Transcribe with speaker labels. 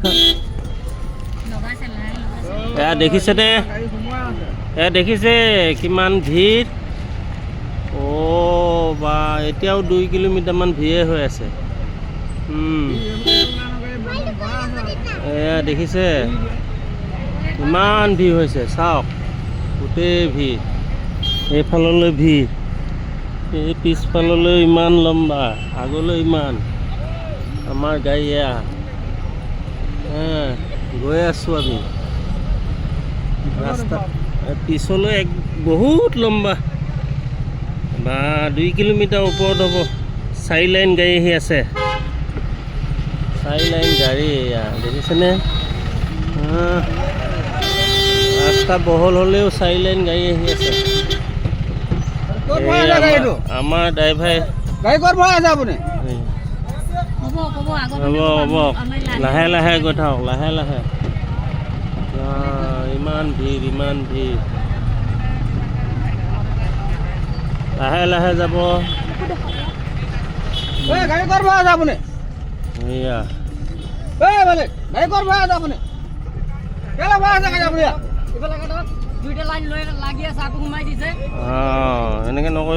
Speaker 1: বাইকখন এয়া দেখিছেনে এয়া দেখিছে কিমান ভিৰ বা এতিয়াও 2 কিলোমিটাৰমান ভিৰে হৈ আছে এয়া দেখিছে ইমান ভিৰ হৈছে চাওক গোটেই ভিৰ এইফাললৈ ভিৰ এই পিছফাললৈ ইমান লম্বা আগলৈ ইমান আমাৰ গাড়ী এয়া গৈ আছোঁ আমি ৰাস্তা পিছলৈ বহুত লম্বা বা 2 কিলোমিটাৰ ওপৰত হ'ব 4 লাইন গাড়ী আহি আছে 4 লাইন গাড়ী এয়া দেখিছেনে ৰাস্তা বহল হ'লেও 4 লাইন গাড়ী আহি আছে আমাৰ ড্ৰাইভাৰে গাড়ী ক'ত ভৰাই আছে আপুনি হ'ব লাহে লাহে গৈ থাকক লাহে লাহে ইমান ভিৰ লাহে লাহে যাব গাড়ী ক'ত ভৰাই আছে আপুনি এয়া গাড়ী ক'ত ভৰাই আছে আপুনি কেলে ভৰাই আছে গাড়ী আপুনি দুইটা লাইন লৈ লাগি আছে আকৌ সোমাই দিছে এনেকৈ নকৰিব